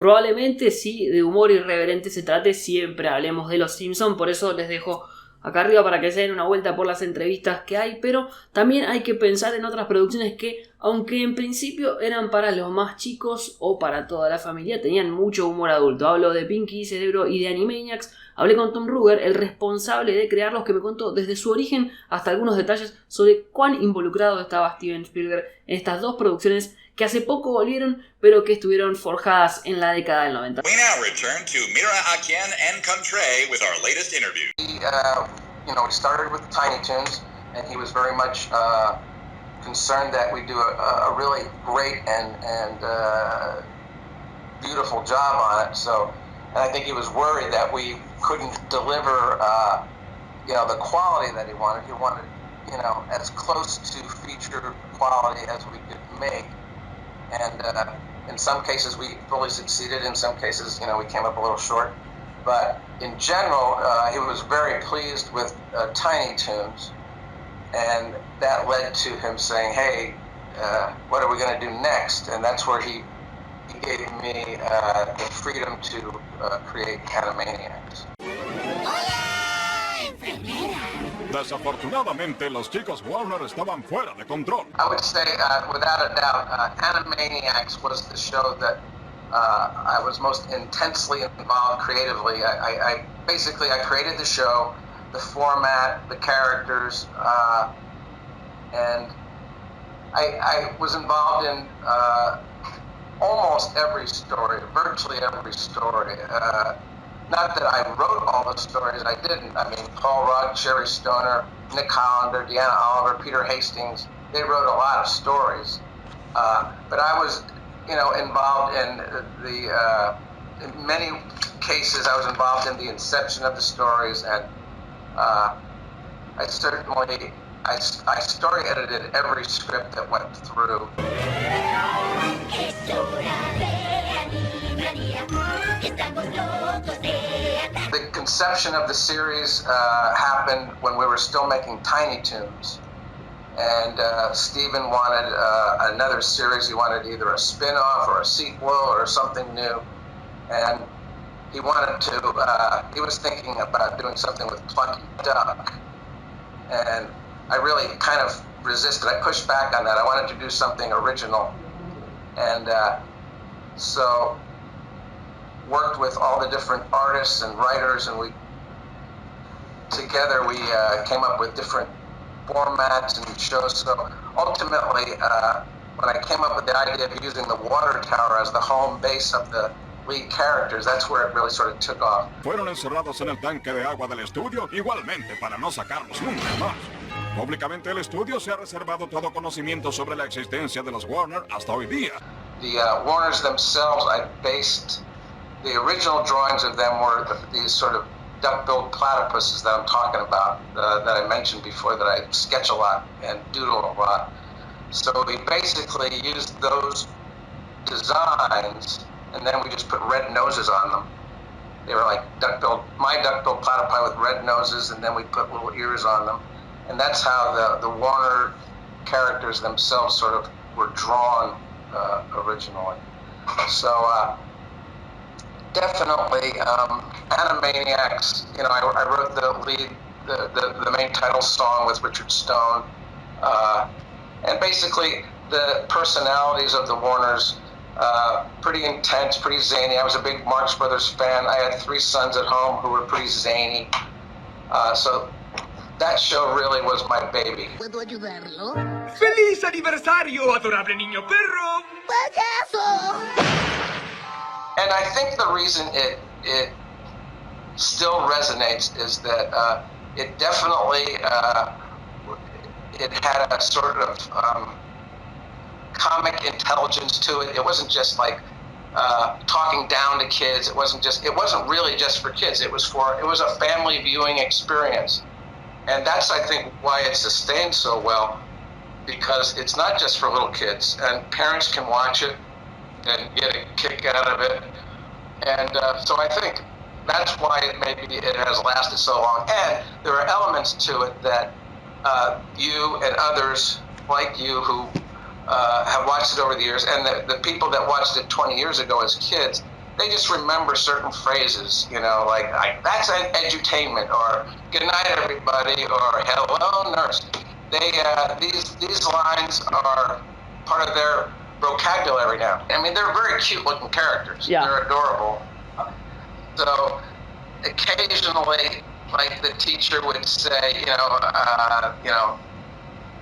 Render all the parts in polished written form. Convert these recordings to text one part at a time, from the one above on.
Probablemente si de humor irreverente se trate, siempre hablemos de Los Simpson, por eso les dejo acá arriba para que se den una vuelta por las entrevistas que hay, pero también hay que pensar en otras producciones que, aunque en principio eran para los más chicos o para toda la familia, tenían mucho humor adulto. Hablo de Pinky, Cerebro y de Animaniacs. Hablé con Tom Ruegger, el responsable de crearlos, que me contó desde su origen hasta algunos detalles sobre cuán involucrado estaba Steven Spielberg en estas dos producciones que hace poco volvieron, pero que estuvieron forjadas en la década del 90. We now return to Mira a quien encontré with our latest interview. We started with Tiny Toons, and he was very much concerned that we do a really great and beautiful job on it. So, and I think he was worried that we couldn't deliver, the quality that he wanted. He wanted, as close to feature quality as we could make. And in some cases we fully succeeded. In some cases, we came up a little short. But in general, he was very pleased with Tiny Toons, and that led to him saying, "Hey, what are we going to do next?" And that's where he gave me the freedom to create Animaniacs. Desafortunadamente, los chicos Warner estaban fuera de control. I would say, without a doubt, Animaniacs was the show that I was most intensely involved creatively. I basically created the show, the format, the characters, and I was involved in almost every story, virtually every story. Not that I wrote all the stories, I didn't. I mean, Paul Rudd, Sherry Stoner, Nick Hollander, Deanna Oliver, Peter Hastings, they wrote a lot of stories. But I was, involved in in many cases, I was involved in the inception of the stories, and I story edited every script that went through. The conception of the series happened when we were still making Tiny Toons, and Steven wanted another series. He wanted either a spin-off or a sequel or something new, and he wanted to, he was thinking about doing something with Plucky Duck, and I really kind of resisted. I pushed back on that. I wanted to do something original, and so worked with all the different artists and writers, and we came up with different formats and shows. So ultimately, when I came up with the idea of using the water tower as the home base of the lead characters, that's where it really sort of took off. Fueron encerrados en el tanque de agua del estudio, igualmente para no sacarlos nunca más. Públicamente el estudio se ha reservado todo conocimiento sobre la existencia de los Warner hasta hoy día. The Warners themselves, I based the original drawings of them were these sort of duck-billed platypuses that I'm talking about, that I mentioned before, that I sketch a lot and doodle a lot. So we basically used those designs, and then we just put red noses on them. They were like my duck-billed platypi with red noses, and then we put little ears on them. And that's how the Warner characters themselves sort of were drawn originally. So definitely Animaniacs, I wrote the main title song with Richard Stone, and basically the personalities of the Warners, pretty intense, pretty zany. I was a big Marx Brothers fan. I had 3 sons at home who were pretty zany, so that show really was my baby. ¿Puedo ayudarlo? ¡Feliz aniversario, adorable niño perro! ¡Payaso! And I think the reason it still resonates is that it definitely it had a sort of comic intelligence to it. It wasn't just like talking down to kids. It wasn't really just for kids. It was a family viewing experience, and that's, I think, why it sustained so well, because it's not just for little kids, and parents can watch it and get a kick out of it. And so I think that's why it has lasted so long. And there are elements to it that you and others like you who have watched it over the years, and the people that watched it 20 years ago as kids, they just remember certain phrases, you know, like that's edutainment, or good night everybody, or hello nurse. These lines are part of their vocabulary now. I mean, they're very cute looking characters. Yeah. They're adorable. So occasionally, like the teacher would say,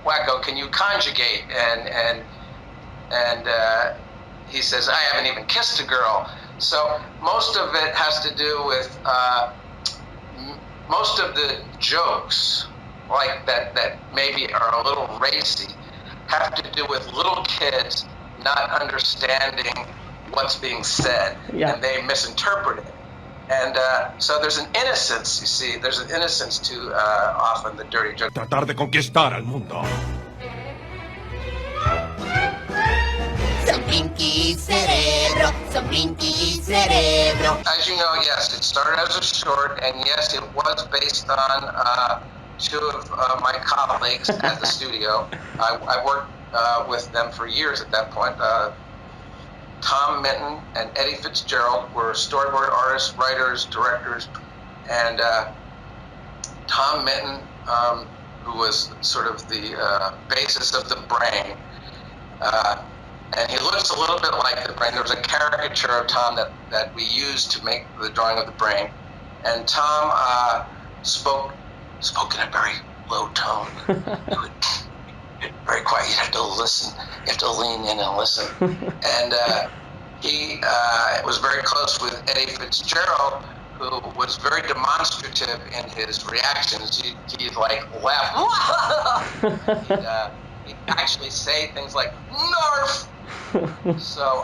Wacko, can you conjugate? And he says, I haven't even kissed a girl. So most of it has to do with most of the jokes, like that maybe are a little racy, have to do with little kids not understanding what's being said, and they misinterpret it. And so there's an innocence, you see, there's an innocence to often the dirty joke. Tratar de conquistar al mundo. Son Pinky y Cerebro, son Pinky y Cerebro. As you know, yes, it started as a short, and yes, it was based on two of my colleagues at the studio. I worked with them for years at that point. Tom Minton and Eddie Fitzgerald were storyboard artists, writers, directors, and Tom Minton, who was sort of the basis of the brain, and he looks a little bit like the brain. There was a caricature of Tom that we used to make the drawing of the brain, and Tom spoke in a very low tone. He would very quiet. You'd have to listen. You have to lean in and listen. And he was very close with Eddie Fitzgerald, who was very demonstrative in his reactions. He'd like laugh. He'd actually say things like "Narf." So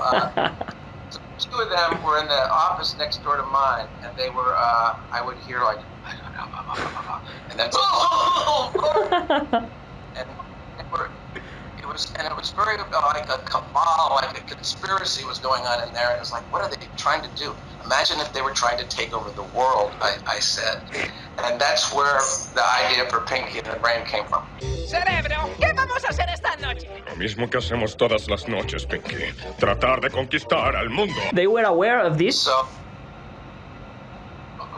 two of them were in the office next door to mine, and they were. I would hear like, and then, and it was very like a cabal, like a conspiracy was going on in there. And it was like, what are they trying to do? Imagine if they were trying to take over the world, I said. And that's where the idea for Pinky and the Brain came from. Cerebro, ¿qué vamos a hacer esta noche? Lo mismo que hacemos todas las noches, Pinky. Tratar de conquistar al mundo. They were aware of this? So,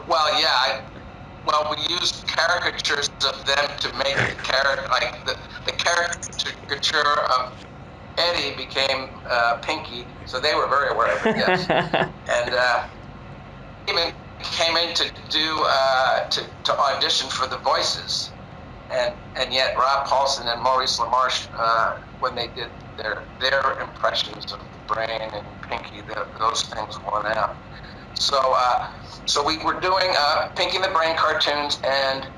well, yeah. We used caricatures of them to make the caricature of Eddie became Pinky, so they were very aware of it, yes. And even came in to do to audition for the voices, and yet Rob Paulson and Maurice LaMarche, when they did their impressions of the Brain and Pinky, those things won out. So we were doing Pinky and the Brain cartoons, and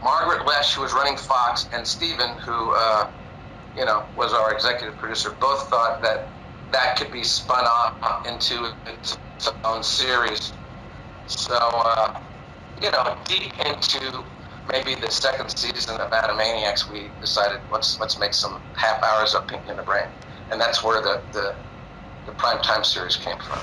Margaret Lesh, who was running Fox, and Steven, who was our executive producer, both thought that could be spun off into its own series. So deep into maybe the second season of Animaniacs, we decided let's make some half hours of Pinky and the Brain, and that's where the primetime series came from.